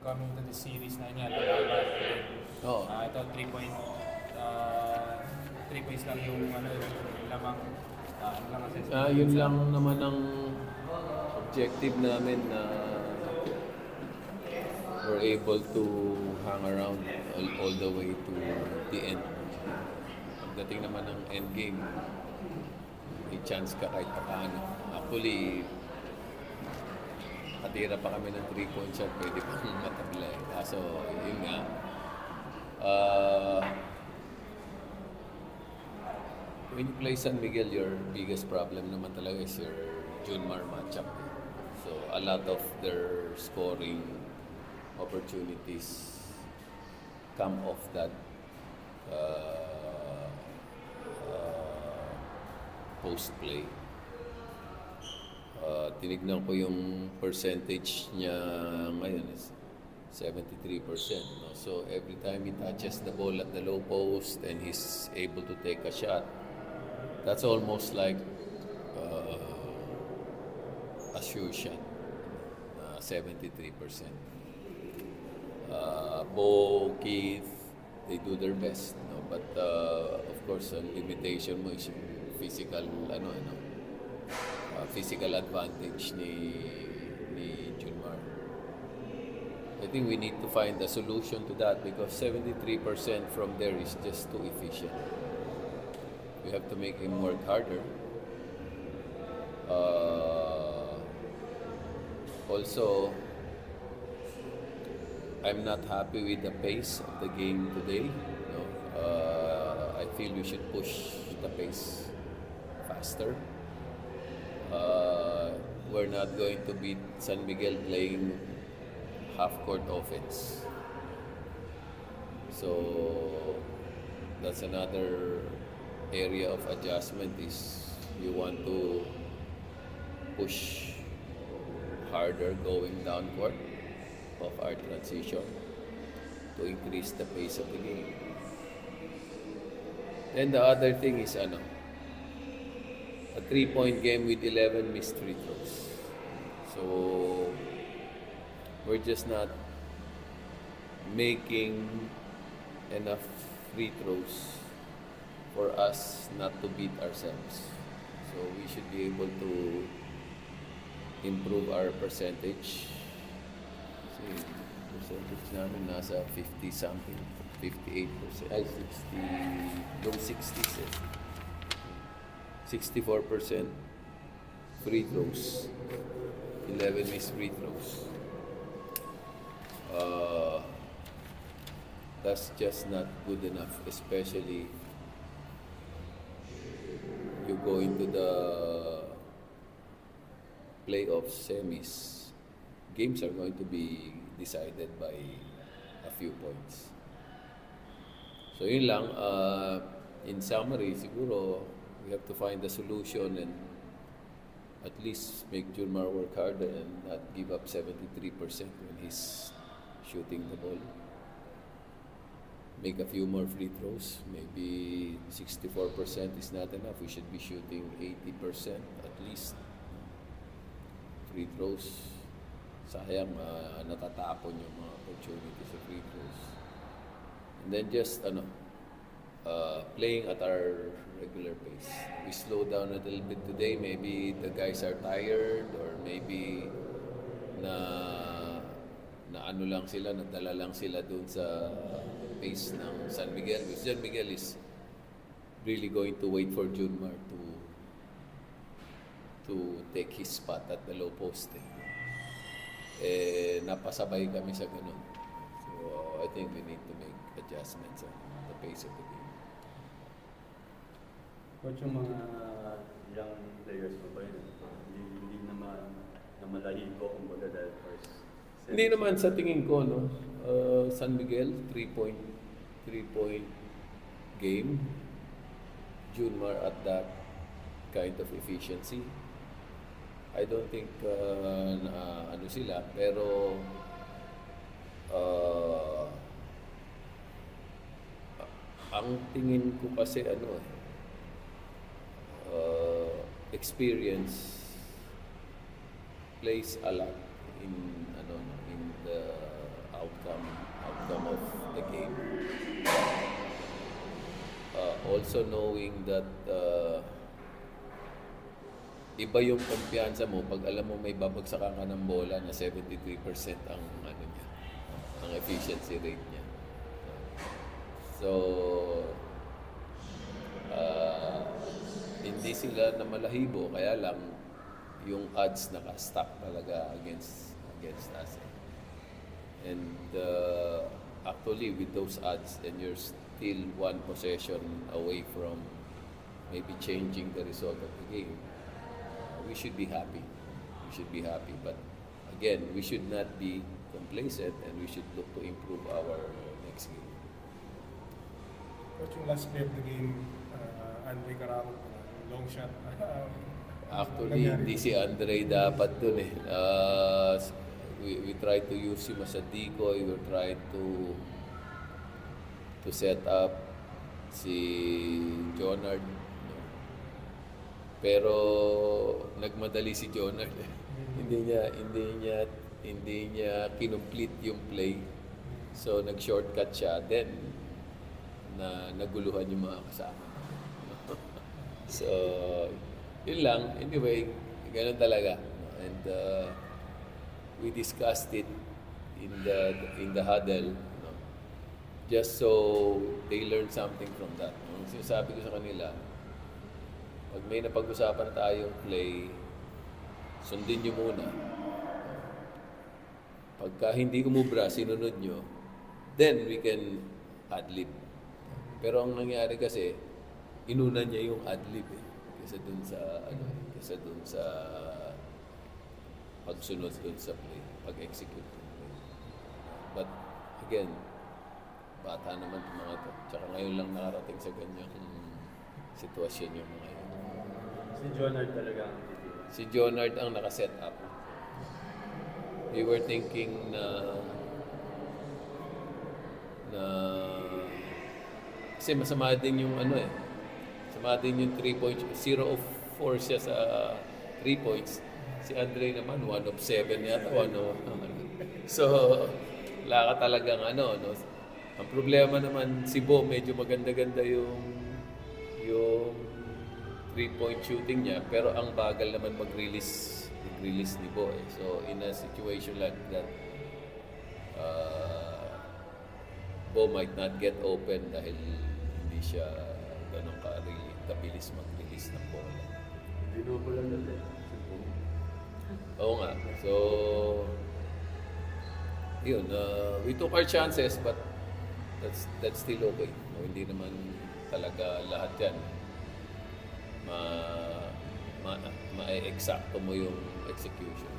coming to the series na niya, lalaban. Oo. Ito 3 points lang yung yung lamang. Ano lang assessment. Yun lang naman ang objective namin na we're able to hang around all the way to the end. Pagdating naman ng end game, may chance ka kahit paano. Actually, katira pa kami ng 3-point shot, pwede pa matabla eh. Kaso, yun nga, when you play San Miguel, your biggest problem naman talaga is your Junmar matchup. So, a lot of their scoring opportunities come off that post play. Tinignan ko yung percentage niya ngayon is 73%. No? So every time he touches the ball at the low post and he's able to take a shot, that's almost like a sure shot. 73%. Bo, Keith, they do their best, no? But of course, ang limitation mo is yung physical, physical advantage ni Junmar. I think we need to find a solution to that because 73% from there is just too efficient. We have to make him work harder. Also, I'm not happy with the pace of the game today. No? I feel we should push the pace faster. We're not going to beat San Miguel playing half-court offense. So that's another area of adjustment is you want to push harder going down court of our transition to increase the pace of the game. Then the other thing is a 3-point game with 11 missed free throws. So we're just not making enough free throws for us not to beat ourselves. So we should be able to improve our percentage. See, percentage namin nasa 50 something, 58%, ay 60, low 60s eh. 64% free throws, 11 missed free throws. That's just not good enough, especially you go into the playoffs, semis. Games are going to be decided by a few points. So yun lang, in summary, siguro we have to find a solution and at least make Junmar work harder and not give up 73% when he's shooting the ball. Make a few more free throws. Maybe 64% is not enough. We should be shooting 80% at least. Free throws. Sayang, natatapon yung mga opportunities sa free throws. And then just, playing at our regular pace. We slow down a little bit today. Maybe the guys are tired or maybe na ano lang sila, nadala lang sila dun sa pace ng San Miguel. Because San Miguel is really going to wait for Junmar to take his spot at the low post. Napasabay kami sa ganun. So I think we need to make adjustments on the pace of the game. Coach, yung mga young players mo ba yun? Hindi naman namalahin ko kung baga dahil first. Hindi naman sa tingin ko, no? San Miguel, 3-point game. Junmar at that kind of efficiency. I don't think ano sila, pero ang tingin ko kasi experience plays a lot in the outcome of the game. Also knowing that iba yung kumpiyansa mo pag alam mo may babagsakan ka ng bola na 73% ang ano niya, ang efficiency rate niya. So hindi sila na malahibo, kaya lang yung odds naka-stack talaga against us. And actually with those odds, and you're still one possession away from maybe changing the result of the game, we should be happy. But again, we should not be complacent, and we should look to improve our next game. Coach, yung last play of the game, Andre Carraro, long shot. Actually, hindi si Andre dapat dun eh. We tried to use him as a decoy. We tried to set up si Jonard. No? Pero nagmadali si Jonard. hindi niya kinomplete yung play. So nag-shortcut siya. Then naguluhan yung mga kasama. So yun lang. Anyway, ganun talaga. And we discussed it in the huddle, no? Just so they learn something from that. No? Sinasabi ko sa kanila, pag may napag-usapan tayong play, sundin nyo muna. Pagka hindi umubra, sinunod nyo, then we can ad-lib. Pero ang nangyari kasi, inuna niya yung ad-lib eh. Kesa dun sa pagsunod dun sa play, pag-execute. But again, bata naman itong mga ito. Tsaka ngayon lang nakarating sa ganyang sitwasyon yung mga yun. Si Jonard talaga ang Si Jonard ang nakaset up. We were thinking na kasi masama din yung ano eh. Masama din yung 3 points. 0 of 4 siya sa 3 points. Si Andre naman, 1 of 7 yata. So, wala ka talagang ano. No? Ang problema naman, si Bo, medyo maganda-ganda yung 3-point shooting niya. Pero ang bagal naman mag-release ni Bo. Eh. So, in a situation like that, Bo might not get open dahil hindi siya ganun kabilis mag-release ng bola. binubulan natin. Oo nga. So, yun. We took our chances, but that's still okay. No, hindi naman talaga lahat yan ma-exacto mo yung execution.